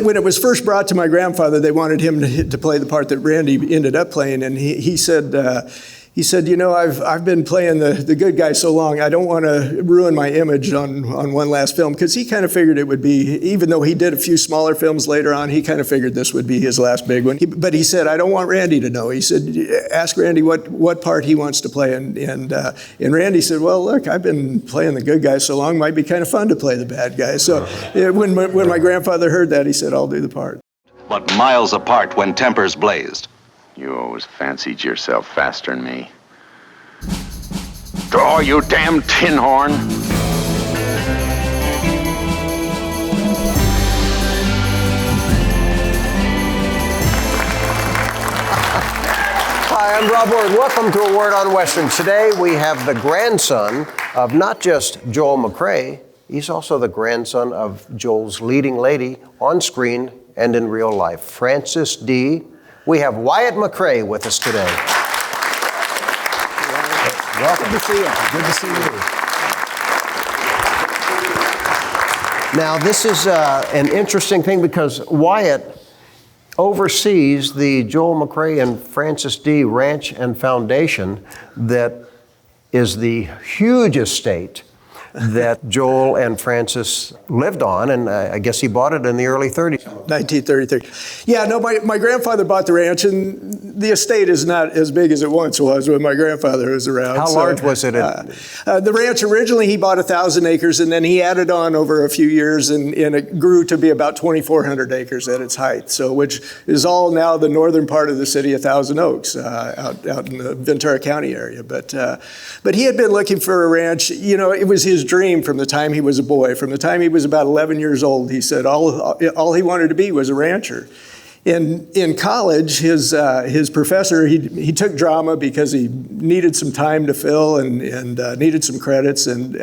When it was first brought to my grandfather, they wanted him to play the part that Randy ended up playing, and he said, you know, I've been playing the good guy so long, I don't want to ruin my image on one last film, because he kind of figured it would be, even though he did a few smaller films later on, he kind of figured this would be his last big one. But he said, I don't want Randy to know. He said, ask Randy what part he wants to play. And Randy said, well, look, I've been playing the good guy so long, might be kind of fun to play the bad guy. So when my grandfather heard that, he said, I'll do the part. But miles apart when tempers blazed. You always fancied yourself faster than me. Draw, you damn tin horn! Hi, I'm Rob Ward. Welcome to A Word on Western. Today we have the grandson of not just Joel McCrea, he's also the grandson of Joel's leading lady on screen and in real life, Frances D. We have Wyatt McCrea with us today. Welcome. Good to see you. Good to see you. Now, this is an interesting thing because Wyatt oversees the Joel McCrea and Frances D. Ranch and Foundation that is the huge estate that Joel and Frances lived on, and I guess he bought it in the early 30s. 1933. Yeah, no, my grandfather bought the ranch, and the estate is not as big as it once was when my grandfather was around. How large was it? The ranch, originally he bought 1,000 acres, and then he added on over a few years, and it grew to be about 2,400 acres at its height, so which is all now the northern part of the city of Thousand Oaks, out in the Ventura County area. But he had been looking for a ranch. You know, it was his dream from the time he was a boy. From the time he was about 11 years old, he said all he wanted to be was a rancher. In college, his professor, he took drama because he needed some time to fill and needed some credits, and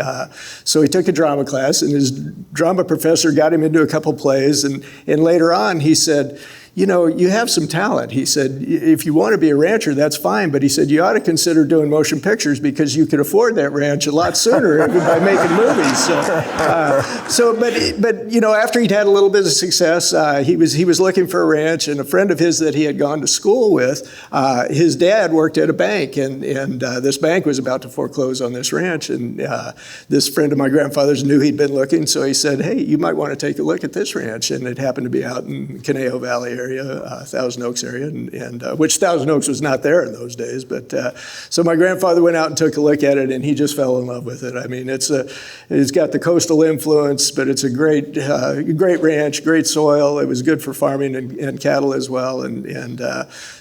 so he took a drama class, and his drama professor got him into a couple plays, and later on he said, you know, you have some talent. He said, if you want to be a rancher, that's fine. But he said, you ought to consider doing motion pictures because you could afford that ranch a lot sooner by making movies. But you know, after he'd had a little bit of success, he was looking for a ranch, and a friend of his that he had gone to school with, his dad worked at a bank, and this bank was about to foreclose on this ranch. And this friend of my grandfather's knew he'd been looking, so he said, hey, you might want to take a look at this ranch. And it happened to be out in Conejo Valley area, Thousand Oaks area, and which Thousand Oaks was not there in those days. But so my grandfather went out and took a look at it, and he just fell in love with it. I mean, it's got the coastal influence, but it's a great ranch, great soil. It was good for farming and cattle as well. And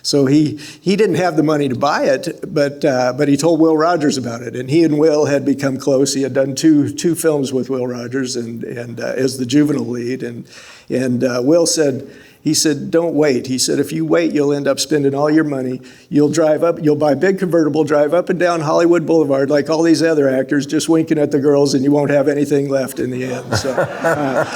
so he didn't have the money to buy it, but he told Will Rogers about it, and he and Will had become close. He had done two films with Will Rogers and as the juvenile lead, and Will said. He said, don't wait. He said, if you wait, you'll end up spending all your money. You'll buy a big convertible, drive up and down Hollywood Boulevard like all these other actors, just winking at the girls, and you won't have anything left in the end.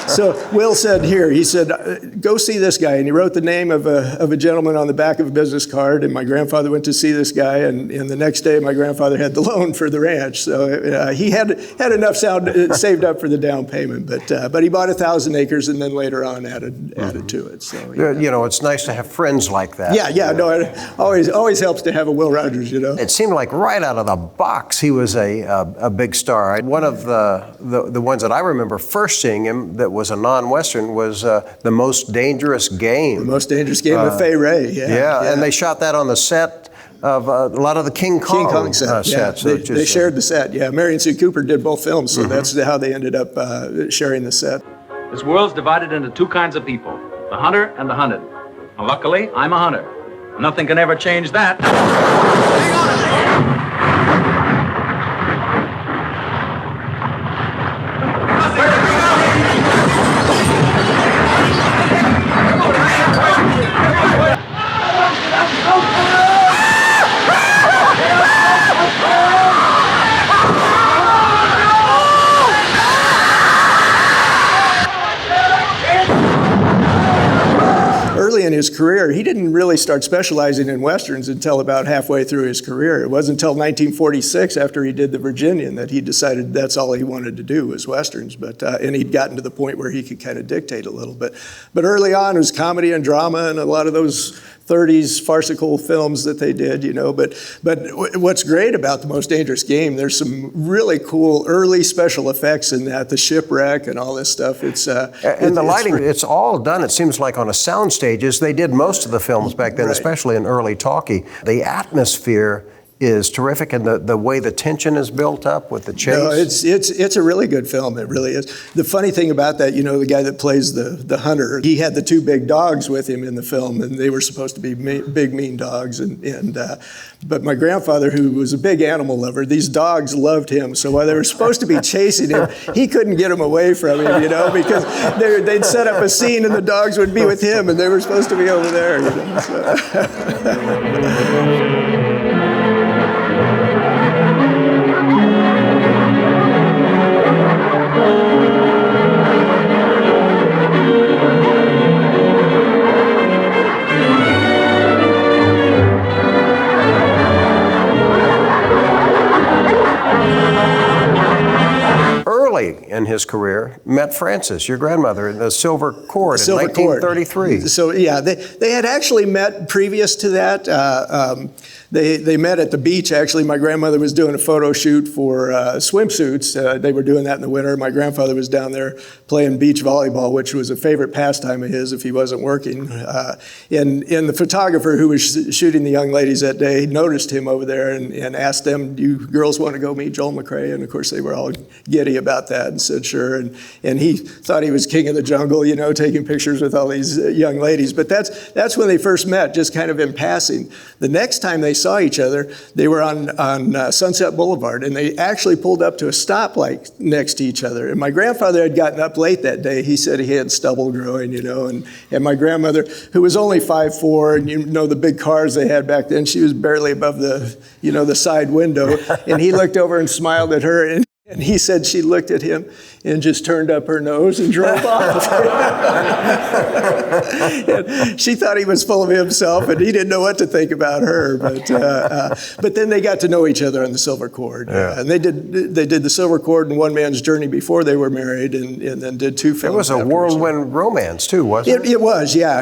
So Will said, here, he said, go see this guy. And he wrote the name of a gentleman on the back of a business card, and my grandfather went to see this guy, and the next day my grandfather had the loan for the ranch. So he had enough saved up for the down payment, but he bought 1,000 acres and then later on added to it. So, you know, it's nice to have friends like that. Yeah, no, it always helps to have a Will Rogers, you know. It seemed like right out of the box he was a big star. One of the ones that I remember first seeing him that was a non-Western was The Most Dangerous Game. The Most Dangerous Game with Fay Wray, yeah. And they shot that on the set of a lot of the King Kong set. Sets. They shared the set, yeah. Marion Sue Cooper did both films, so that's how they ended up sharing the set. This world's divided into two kinds of people, the hunter and the hunted. And luckily, I'm a hunter. Nothing can ever change that. in his career, he didn't really start specializing in Westerns until about halfway through his career. It wasn't until 1946, after he did The Virginian, that he decided that's all he wanted to do was Westerns. And he'd gotten to the point where he could kind of dictate a little bit. But early on, it was comedy and drama and a lot of those 30s farcical films that they did, But what's great about The Most Dangerous Game, there's some really cool early special effects in that, the shipwreck and all this stuff. And the lighting, it's all done, it seems like, on a sound stages. They did most of the films back then, right. especially in early talkie. The atmosphere is terrific, and the way the tension is built up with the chase. No, it's a really good film. It really is. The funny thing about that, the guy that plays the hunter, he had the two big dogs with him in the film, and they were supposed to be big, mean dogs. But my grandfather, who was a big animal lover, these dogs loved him. So while they were supposed to be chasing him, he couldn't get them away from him, because they'd set up a scene and the dogs would be with him, and they were supposed to be over there. In his career, met Frances, your grandmother, in the Silver Cord in 1933. So yeah, they had actually met previous to that. They met at the beach. Actually, my grandmother was doing a photo shoot for swimsuits. They were doing that in the winter. My grandfather was down there playing beach volleyball, which was a favorite pastime of his if he wasn't working. And the photographer who was shooting the young ladies that day noticed him over there and asked them, "Do you girls want to go meet Joel McCrea?" And of course, they were all giddy about that and said sure. And he thought he was king of the jungle, taking pictures with all these young ladies. But that's when they first met, just kind of in passing. The next time they saw each other, they were on Sunset Boulevard, and they actually pulled up to a stoplight next to each other. And my grandfather had gotten up late that day. He said he had stubble growing, and my grandmother, who was only 5'4", and the big cars they had back then, she was barely above the side window. And he looked over and smiled at her, and he said she looked at him and just turned up her nose and drove off. And she thought he was full of himself, and he didn't know what to think about her. But then they got to know each other on the Silver Cord. Yeah. And they did the Silver Cord and One Man's Journey before they were married, and then did two films. It was a afterwards. whirlwind romance too, wasn't it? It was, yeah.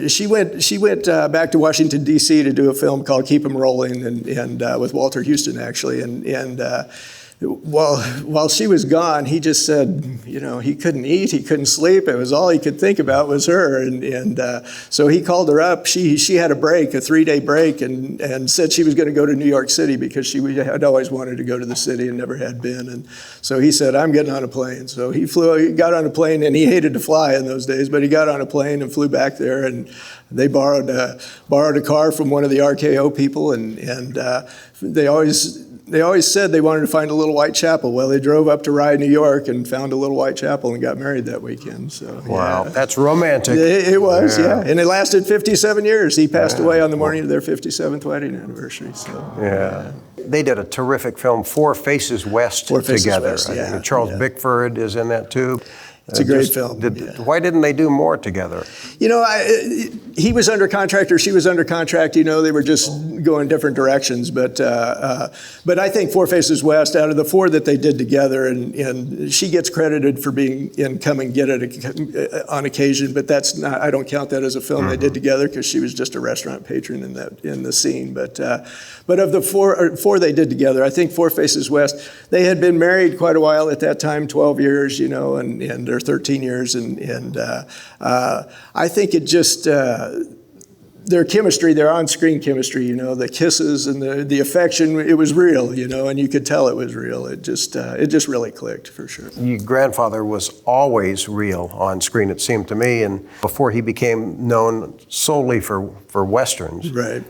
She went back to Washington, D.C. to do a film called Keep 'Em Rolling, and with Walter Houston, actually. And while she was gone, he just said, he couldn't eat, he couldn't sleep. It was all he could think about was her. And so he called her up. She had a break, a 3-day break, and said she was going to go to New York City because she had always wanted to go to the city and never had been. And so he said, "I'm getting on a plane." So he got on a plane, and he hated to fly in those days, but he got on a plane and flew back there, and they borrowed a car from one of the RKO people, and they always said they wanted to find a little white chapel. Well, they drove up to Rye, New York, and found a little white chapel and got married that weekend. So wow, yeah. That's romantic. It was, yeah. And it lasted 57 years. He passed away on the morning of their 57th wedding anniversary. So yeah. They did a terrific film, Four Faces West, together. West, yeah. Charles Bickford is in that too. It's a great film. Why didn't they do more together? He was under contract or she was under contract. They were just going different directions. But I think Four Faces West, out of the four that they did together, and she gets credited for being in Come and Get It on occasion, but that's not. I don't count that as a film they did together because she was just a restaurant patron in the scene. But of the four they did together, I think Four Faces West. They had been married quite a while at that time, 12 years, and or 13 years, and I think it just their chemistry, their on-screen chemistry, the kisses and the affection, it was real, and you could tell it was real. It just really clicked for sure. Your grandfather was always real on screen, it seemed to me, and before he became known solely for Westerns. Right.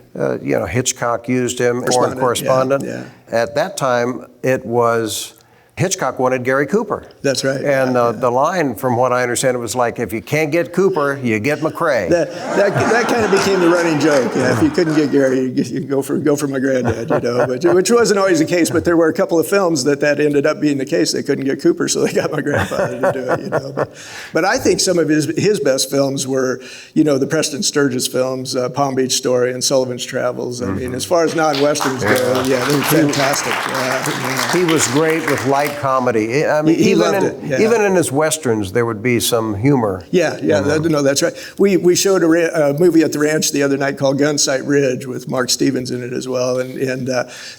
Hitchcock used him, Foreign Correspondent. Yeah. At that time, it was Hitchcock wanted Gary Cooper. That's right. And the line, from what I understand, it was like, if you can't get Cooper, you get McCrea. That kind of became the running joke. Yeah, if you couldn't get Gary, you go for my granddad, which wasn't always the case. But there were a couple of films that ended up being the case. They couldn't get Cooper, so they got my grandfather to do it. But I think some of his best films were, the Preston Sturges films, Palm Beach Story and Sullivan's Travels. I mean, as far as non-westerns go, they were fantastic. He was great with light comedy. I mean, he loved it. Even in his westerns, there would be some humor. That's right. We showed a movie at the ranch the other night called Gunsight Ridge with Mark Stevens in it as well. And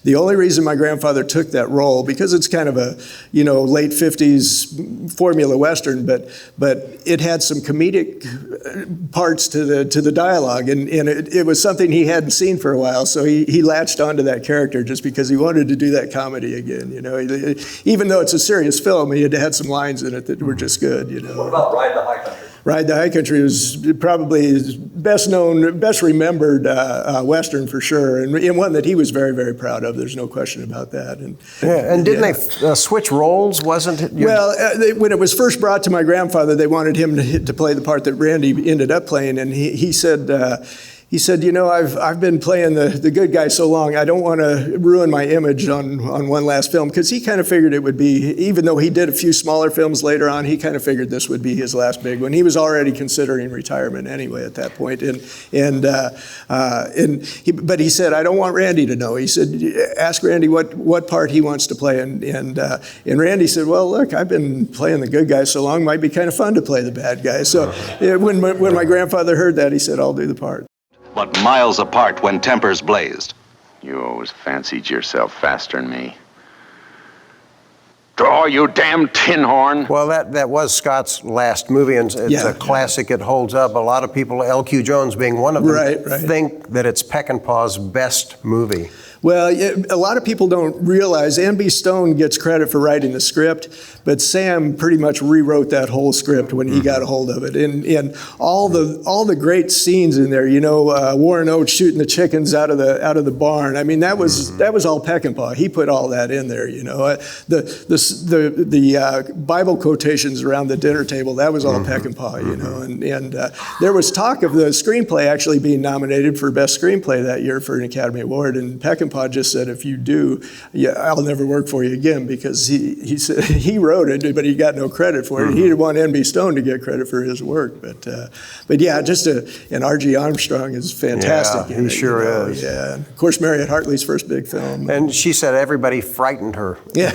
the only reason my grandfather took that role, because it's kind of a late 50s formula western, but it had some comedic parts to the dialogue, and it was something he hadn't seen for a while. So he latched onto that character just because he wanted to do that comedy again. Even though it's a serious film, he had some lines in it that were just good. What about Ride the High Country? Ride the High Country was probably his best known, best remembered Western for sure, and one that he was very, very proud of. There's no question about that. And didn't they switch roles? Wasn't it? Well, when it was first brought to my grandfather, they wanted him to play the part that Randy ended up playing, and he said, I've been playing the good guy so long, I don't want to ruin my image on one last film, because he kind of figured it would be, even though he did a few smaller films later on, he kind of figured this would be his last big one. He was already considering retirement anyway at that point, but he said, I don't want Randy to know. He said, ask Randy what part he wants to play, and Randy said, well, look, I've been playing the good guy so long, might be kind of fun to play the bad guy. So when my grandfather heard that, he said, I'll do the part. But miles apart when tempers blazed. You always fancied yourself faster than me. Draw, you damn tin horn! Well, that was Scott's last movie, and it's a classic. It holds up. A lot of people, L.Q. Jones being one of them, think that it's Peckinpah's best movie. Well, a lot of people don't realize N.B. Stone gets credit for writing the script, but Sam pretty much rewrote that whole script when he got a hold of it. And all the great scenes in there, Warren Oates shooting the chickens out of the barn. I mean, that was all Peckinpah. He put all that in there. The Bible quotations around the dinner table, that was all Peckinpah. And there was talk of the screenplay actually being nominated for best screenplay that year for an Academy Award, and Peckinpah just said, if you do, I'll never work for you again, because he said he wrote it, but he got no credit for it. He didn't want N.B. Stone to get credit for his work, but yeah, and R.G. Armstrong is fantastic. Yeah, he sure is. Yeah, and of course, Mariette Hartley's first big film. And she said everybody frightened her. Yeah.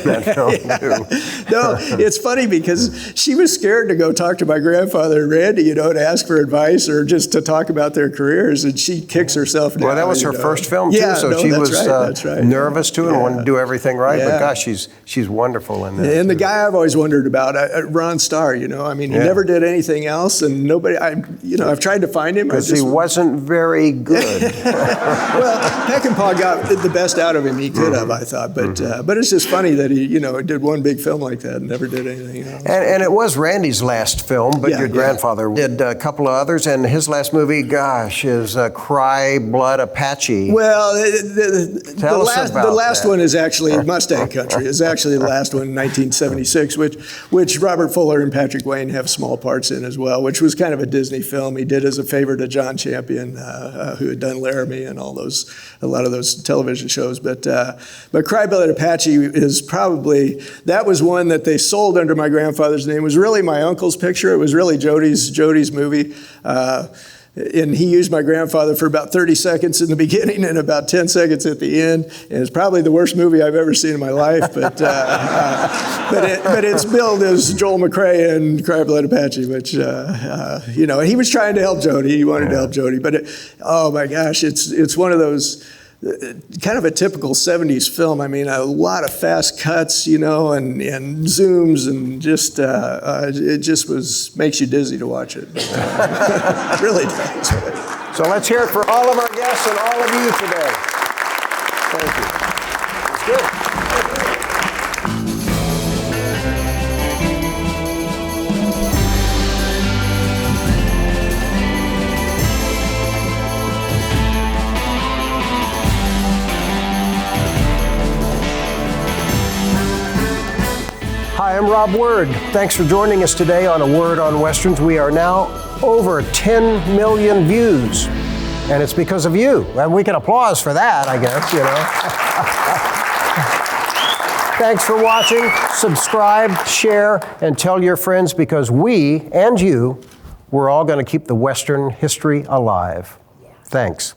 No, it's funny because she was scared to go talk to my grandfather and Randy, to ask for advice or just to talk about their careers, and she kicks herself down. Well, that was her first film too, she was nervous too and wanted to do everything right. But gosh, she's wonderful in that. And the guy I've always wondered about, Ron Starr. He never did anything else, and nobody. I've tried to find him because he wasn't very good. Well, Peckinpah got the best out of him he could have, I thought. But it's just funny that he did one big film like that and never did anything else. And it was Randy's last film, but your grandfather did a couple of others, and his last movie, gosh, is Cry Blood Apache. Well, the last one is actually Mustang Country. Is actually the last one in 1976, which Robert Fuller and Patrick Wayne have small parts in as well, which was kind of a Disney film. He did as a favor to John Champion, who had done Laramie and a lot of those television shows. But Cry Blood Apache is probably, that was one that they sold under my grandfather's name. It was really my uncle's picture. It was really Jody's movie. And he used my grandfather for about 30 seconds in the beginning and about 10 seconds at the end. And it's probably the worst movie I've ever seen in my life. But it's billed as Joel McCrea and Cry Blood Apache, which, he was trying to help Jody. He wanted to help Jody. But, oh my gosh, it's one of those, kind of a typical 70s film. I mean, a lot of fast cuts, and zooms, and just it just makes you dizzy to watch it. It really does. So let's hear it for all of our guests and all of you today. Thank you. It's good. Hi, I'm Rob Word. Thanks for joining us today on A Word on Westerns. We are now over 10 million views, and it's because of you. And we can applause for that, I guess, you know. Thanks for watching. Subscribe, share, and tell your friends, because we and you, we're all going to keep the Western history alive. Thanks.